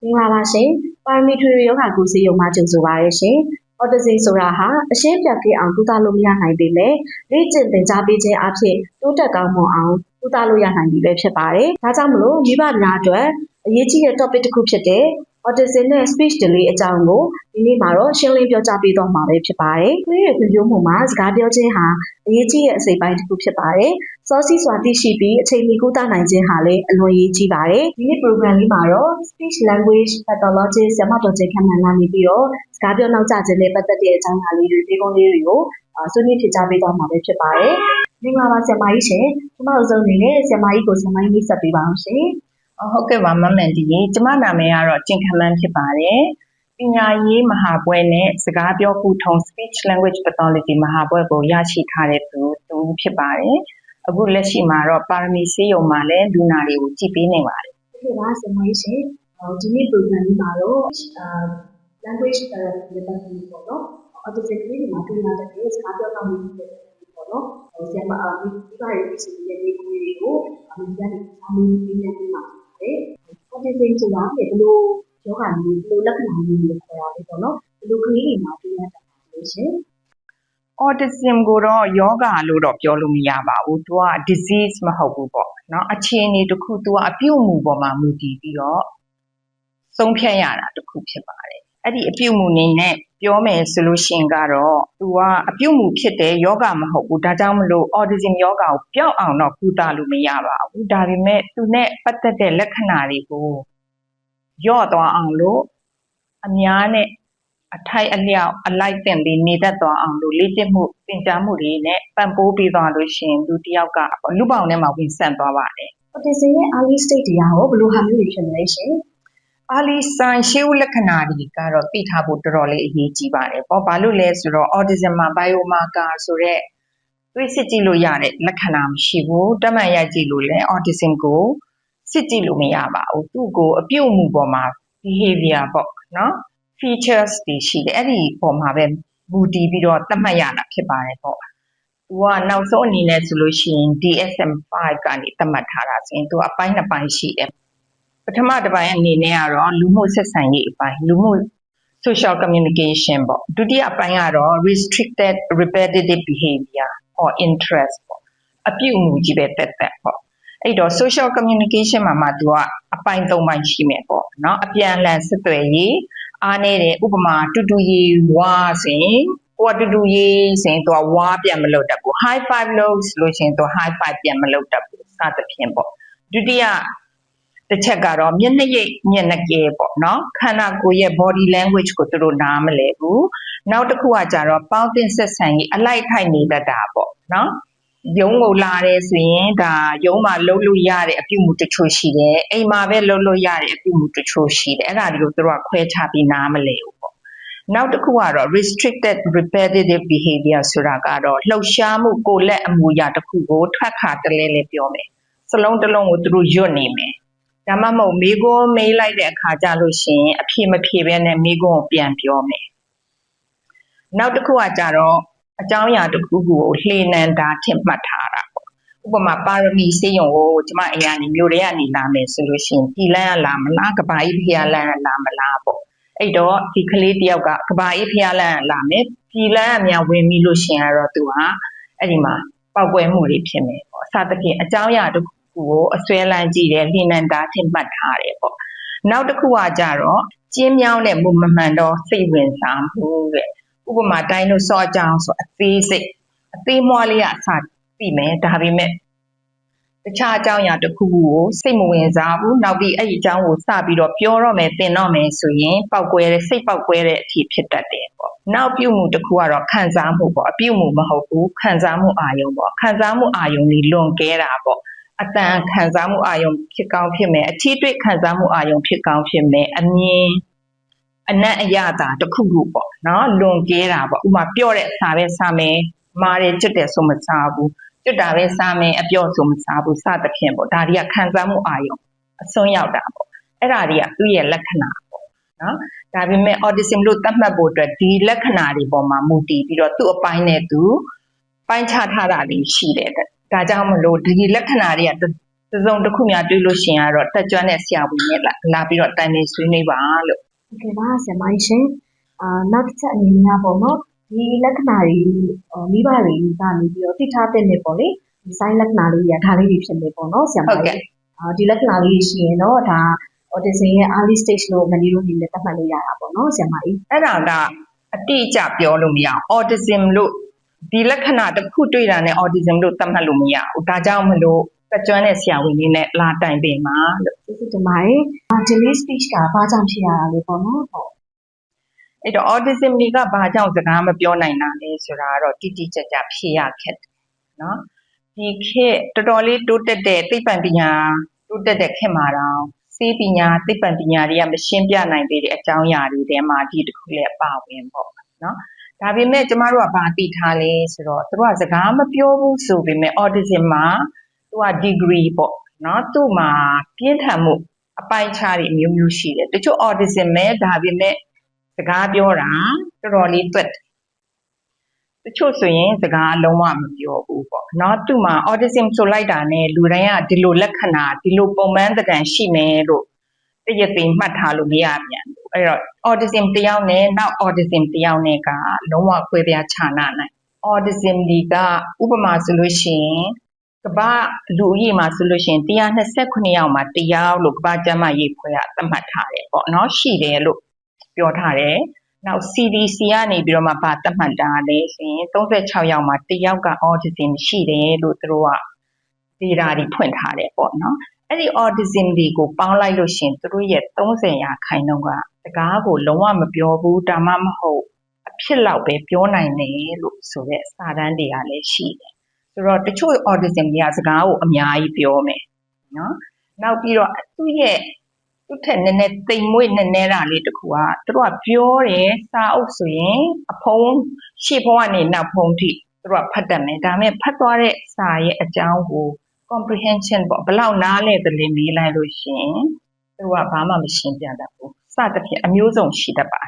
င်္ဂလာပါရှင်ပါရမီထွေထွေယောဂကုဆေးရုံမှာကြိုဆိုပါရရှင်အော်တီဇမ်ဆိုတာဟာအရှင်းပြတ်ပြအောင်ကုသလို့မရနိုင်ပေမဲ့လေ့ကျင့်သင်ကြားပေးခြင်းအဖြစ်တိုးတက်ကောင်းမွန်အောင်ကုသလို့ရနိုင်ပြီပဲဖြစ်ပါတယ်ဒါကြောင့်မလို့မိဘများအတွက်အရေးကြီးတဲ့ topic တစ်ခုဖြစ်တဲ့ autism နဲ့ speech delay အကြောင်းကိုဒီနေ့မှာတော့ရှင်းလင်းပြောကြားပေးတော့မှာပဲဖြစ်ပါတယ်။ကလေးတွေပြောမှုမှာစကားပြောခြင်းဟာအရေးကြီးတဲ့အစိတ်ပိုင်းတစ်ခုဖြစ်ပါတယ်။စောစီးစွာသိရှိပြီးအချိန်မီကုသနိုင်ခြင်းဟာလည်းအလွန်အရေးကြီးပါတယ်။ဒီနေ့ program လေးမှာတော့ speech language pathologist ဆရာမတော်ကျင်ခန့်မှန်လာနေပြီးတော့စကားပြောနောက်ကျခြင်းနဲ့ပတ်သက်တဲ့အကြောင်းအရာလေးတွေဒီကုန်းလေးတွေကိုဆွေးနွေးဖြေကြားပေးတော့မှာပဲဖြစ်ပါတယ်။မင်္ဂလာပါဆရာမကြီးရှင်။ကျွန်မတို့ဆုံးနေနဲ့ဆရာမကြီးကိုဆရာမကြီးမိတ်ဆက်ပေးပါအောင်ရှင်။ ဟုတ်ကဲ့ပါမမန်ဒီကျမနာမည်ကတော့ကျင်ခမန်းဖြစ်ပါတယ်ပညာရေးမဟာပွဲနဲ့စကားပြောကူထုံ speech language pathology မဟာပွဲကိုရရှိထားတဲ့သူဖြစ်ပါတယ်အခုလက်ရှိမှာတော့ပါရမီဆေးရုံမှာလည်းလူနာတွေကိုကြည့်ပေးနေပါတယ်ဟုတ်ကဲ့ပါဆရာမကြီးရှင်ဒီနေ့ program လေးမှာတော့ language therapy ပတ်သက်ပြီးပေါ့နော် autism လေးတွေမှာတွေ့ရတဲ့စကားပြောကောင်းမှုတွေပေါ့နော်ဆရာမဒီပါရရှိတဲ့ဒီကိုတွေကိုအမှန်တရားတွေစာမင်းပေးနေမှာautism ဆိုတာဘယ်လိုယောဂမျိုးဘယ်လိုလက္ခဏာမျိုးတွေခေါ်ရလဲပေါ့နော်ဘယ်လိုကလေးတွေမှာတွေ့ရတာလဲရှင် autism ကိုတော့ယောဂလို့တော့ပြောလို့မရပါဘူးသူက disease မဟုတ်ဘူးပေါ့နော်အခြေအနေတစ်ခုသူကအပြုတ်မှုပေါ်မှာမူတည်ပြီးတော့ဆုံးဖြတ်ရတာတစ်ခုဖြစ်ပါတယ်အဲ့ဒီအပြုတ်မှုနေနဲ့ပြောမယ်ဆိုလို့ရှိရင်ကတော့သူကအပြုတ်မှုဖြစ်တဲ့ယောဂမဟုတ်ဘူးဒါကြောင့်မလို့ autism ယောဂကိုပျောက်အောင်တော့ကုသလို့မရပါဘူးဒါပေမဲ့သူနဲ့ပတ်သက်တဲ့လက္ခဏာတွေကိုယော့သွားအောင်လို့အများနဲ့အထိုက်အလျောက်အလိုက်တင်ပြီးနေတတ်သွားအောင်လို့လေ့ကျင့်မှုသင်ကြားမှုတွေနဲ့ပံ့ပိုးပေးသွားလို့ရှိရင်သူတယောက်ကလူပေါင်းထဲမှာဝင်ဆန့်သွားပါတယ် autism ရဲ့ early stage တွေရောဘယ်လိုဟာမျိုးတွေဖြစ်နေလဲရှင်early sign ရှေးဦးလက္ခဏာတွေကတော့သိထားဖို့တော်တော်လေးအရေးကြီးပါတယ်ပေါ့ဘာလို့လဲဆိုတော့ autism မှာ biomarker ဆိုတဲ့တွေးစစ်ကြည့်လို့ရတဲ့လက္ခဏာမရှိဘူးတမန်ရိုက်ကြည့်လို့လည်း autism ကိုစစ်ကြည့်လို့မရပါဘူးသူ့ကိုအပြုတ်မှုပေါ်မှာ behavior ပေါ့နော် features တွေရှိတယ်အဲ့ဒီပေါ်မှာပဲမူတည်ပြီးတော့သတ်မှတ်ရတာဖြစ်ပါတယ်ပေါ့သူကနောက်ဆုံးအနေနဲ့ဆိုလို့ရှိရင် DSM-5 ကနေသတ်မှတ်ထားတာဆိုရင်သူအပိုင်းနှစ်ပိုင်းရှိတယ်ပထမတစ်ပိုင်းအနေနဲ့ကတော့လူမှုဆက်ဆံရေးအပိုင်းလူမှု social communication ပေါ့ဒုတိယအပိုင်းကတော့ restricted repetitive behavior or interest ပေါ့အပြုအမူကြီးပဲတက်တက်ပေါ့အဲ့တော့ social communication မှာသူကအပိုင်း၃ပိုင်းရှိမယ်ပေါ့နော်အပြန်အလှန်ဆက်သွယ်ရေးအားနေတဲ့ဥပမာတူတူရေးဝါဆိုရင်ကိုကတူတူရေးဆိုရင်သူကဝါပြန်မလုပ်တတ်ဘူး high five လို့ဆိုလို့ရှိရင်သူ high five ပြန်မလုပ်တတ်ဘူးစသဖြင့်ပေါ့ဒုတိယတစ်ချက်ကတော့မျက်နှာရိပ်မျက်နှာကဲပေါ့နော်ခန္ဓာကိုယ်ရဲ့ body language ကိုသူတို့နားမလည်ဘူးနောက်တစ်ခုကကြတော့ပေါင်းတင်ဆက်ဆံရေးအလိုက်ထိုက်နေတတ်တာပေါ့နော်ရုံးကိုလာတယ်ဆိုရင်ဒါရုံးမှာလုပ်လို့ရတဲ့အပြုမှုတချို့ရှိတယ်အိမ်မှာပဲလုပ်လို့ရတဲ့အပြုမှုတချို့ရှိတယ်အဲ့ဒါတွေကိုသူတို့ကခွဲခြားပြီးနားမလည်ဘူးပေါ့နောက်တစ်ခုကတော့ restricted repetitive behavior ဆိုတာကတော့လှုပ်ရှားမှုကိုယ်လက်အမူအရာတစ်ခုကိုထွက်ခါတလဲလဲပြောမယ်စလုံးတစ်လုံးကိုသူတို့ရွတ်နေမယ်ဒါမှမဟုတ်မိကွန်းမေးလိုက်တဲ့အခါကျလို့ရှိရင်အဖြေမဖြေဘဲနဲ့မိကွန်းကိုပြန်ပြောမယ်နောက်တစ်ခုကကြတော့အကြောင်းအရာတစ်ခုကိုလှေနံတာထင်မှတ်ထားတာပေါ့ဥပမာပါရမီဆေးရုံကိုကျမအရာနေမျိုးတွေကနေလာမယ်ဆိုလို့ရှိရင်ပြည်လန်းကလာမလားကဘာကြီးဖျားလန်းကလာမလားပေါ့အဲ့တော့ဒီကလေးတယောက်ကကဘာကြီးဖျားလန်းကလာမယ်ပြည်လန်းအများဝင်ပြီးလို့ရှိရင်တော့သူဟာအဲ့ဒီမှာပောက်ကွဲမှုတွေဖြစ်မယ်ပေါ့အစသဖြင့်အကြောင်းအရာတစ်ခုကိုအစွဲလန်းကြည့်တယ်လှေနံတာထင်မှတ်ထားတယ်ပေါ့နောက်တစ်ခုကကြတော့ကျင်းမြောင်းတဲ့မမှန်တော့စိတ်ဝင်စားမှုတဲ့ဥပမာတိုင်းလို့စောအကြောင်းဆိုအသေးစိတ်အသေးမွှားလေးကအစသိမယ်ဒါပေမဲ့တခြားအကြောင်းအရာတစ်ခုကိုစိတ်မဝင်စားဘူးနောက်ပြီးအဲ့ဒီအကြောင်းကိုစပြီးတော့ပြောတော့မယ်သင်တော့မယ်ဆိုရင်ပောက်ကွဲတဲ့စိတ်ပောက်ကွဲတဲ့အထိဖြစ်တတ်တယ်ပေါ့နောက်ပြုမှုတစ်ခုကတော့ခံစားမှုပေါ့အပြုမှုမဟုတ်ဘူးခံစားမှုအာယုံပေါ့ခံစားမှုအာယုံတွေလွန်ကဲတာပေါ့အတန်ခံစားမှုအာယုံဖြစ်ကောင်းဖြစ်မယ်အထီးတွေ့ခံစားမှုအာယုံဖြစ်ကောင်းဖြစ်မယ်အမြင်အနက်အရသာတစ်ခုခုပေါ့နော်လွန်ကဲတာပေါ့ဥပမာပြောတဲ့စာပဲစာမယ်မာတယ်ကျွတ်တယ်ဆိုမစားဘူးကျွတ်တာပဲစားမယ်အပြော့ဆိုမစားဘူးစသဖြင့်ပေါ့ဒါတွေကခံစားမှုအာယုံအစွန်းရောက်တာပေါ့အဲ့ဒါတွေကသူ့ရဲ့လက္ခဏာပေါ့နော်ဒါပေမဲ့ autism လို့သတ်မှတ်ဖို့အတွက်ဒီလက္ခဏာတွေပေါ်မှာမူတည်ပြီးတော့သူ့အပိုင်းနဲ့သူပိုင်းခြားထားတာတွေရှိတယ်ဒါကြောင့်မလို့ဒီလက္ခဏာတွေက တစ်စုံတစ်ခုများတွေ့လို့ရှိရင်ကတော့တက်ကြွတဲ့ဆရာဝန်နဲ့လာပြီးတော့တိုင်ပင်ဆွေးနွေးပါလို့ ဟုတ်ကဲ့ပါဆရာမရှင်နောက်တစ်ချက်အနေနဲ့ပေါ့နော်ဒီလက္ခဏာတွေမိဘတွေကနေပြီးတော့သိထားတဲ့နေပေါ့လေဒီဆိုင်လက္ခဏာလေးတွေကဒါလေးတွေဖြစ်နေပေါ့နော်ဆရာမကြီးဒီလက္ခဏာလေးရှိရင်တော့ဒါ autism ရဲ့ early stage လို့မနီလို့ဒီလည်းသတ်မှတ်လို့ရတာပေါ့နော်ဆရာမကြီးအဲ့ဒါကအတိအကျပြောလို့မရအောင် autism လို့ဒီလက္ခဏာတစ်ခုတွေ့တာနဲ့ autism လို့သတ်မှတ်လို့မရဘူးဒါကြောင့်မလို့တက်ကြွတဲ့ဆရာဝန်တွေနဲ့လာတိုင်ပင်ပါလို့ကျေးဇူးတင်ပါတယ်delay speech ကဘာကြောင့်ဖြစ်ရတာလဲပေါ့နော်ဟုတ်အဲ့တော့ autism တွေကဘာကြောင့်စကားမပြောနိုင်တာလဲဆိုတာကတော့တိတိကျကျဖြေရခက်တယ်နော်ဒီခေတ်တော်တော်လေးတိုးတက်တဲ့သိပ္ပံပညာတိုးတက်တဲ့ခေတ်မှာတော့စေပညာသိပ္ပံပညာတွေကမရှင်းပြနိုင်သေးတဲ့အကြောင်းအရာတွေထဲမှာဒီတစ်ခုလည်းအပါဝင်ပေါ့နော်ဒါပေမဲ့ကျမတို့ကဘာသိထားလဲဆိုတော့သူတို့ကစကားမပြောဘူးဆိုပေမဲ့ autism မှာသူက degree ပေါ့နော်သူ့မှာပြင်းထန်မှုအပိုင်းခြားတွေအမျိုးမျိုးရှိတယ်တချို့ autism ပဲဒါပေမဲ့စကားပြောတာတော်တော်လေးတွက်တချို့ဆိုရင်စကားလုံးဝမပြောဘူးပေါ့နော်သူ့မှာ autism ဆိုလိုက်တာနဲ့လူတိုင်းကဒီလိုလက္ခဏာဒီလိုပုံမှန်သဏ္ဍာန်ရှိမယ်လို့တရသိမှတ်ထားလို့မရပြန်ဘူးအဲ့တော့ autism တယောက်နဲ့နောက် autism တယောက်နဲ့ကလုံးဝခွဲပြားခြားနာနိုင် autism တွေကဥပမာဆိုလို့ရှိရင်ကမ္ဘာလူဦးရေမှာဆိုလို့ရှိရင်129ယောက်မှာ1ယောက်လို့ကမ္ဘာ့ကျန်းမာရေးအဖွဲ့ကသတ်မှတ်ထားတယ်ပေါ့နော်ရှိတယ်လို့ပြောထားတယ်နောက် CDC ကနေပြီးတော့မှဗာသတ်မှတ်တာလဲဆိုရင်36ယောက်မှာ1ယောက်က autism ရှိတယ်လို့သူတို့က data တွေဖွင့်ထားတယ်ပေါ့နော်အဲ့ဒီ autism တွေကိုပေါင်းလိုက်လို့ရှိရင်သူတို့ရဲ့30%ကစကားကိုလုံးဝမပြောဘူးဒါမှမဟုတ်အဖြစ်လောက်ပဲပြောနိုင်တယ်လို့ဆိုတဲ့စာတမ်းတွေကလည်းရှိတယ်ဆိုတော့တချို့ autism တွေကစကားကိုအများကြီးပြောမယ်နော်နောက်ပြီးတော့သူ့ထက်နည်းနည်းတိမ်မွေ့နည်းနည်းတာလေးတခုကသူတို့ကပြောတယ်စာအုပ်ဆိုရင်အဖုံးရှေ့ဖုံးကနေနောက်ဖုံးထိသူတို့ကဖတ်တတ်မယ်ဒါပေမဲ့ဖတ်သွားတဲ့စာရဲ့အကြောင်းကို comprehension ပေါ့ဘယ်လောက်နားလဲသလဲမေးလိုက်လို့ရှိရင်သူကဘာမှမရှင်းပြတတ်ဘူးစသဖြင့်အမျိုးစုံရှိတတ်ပါ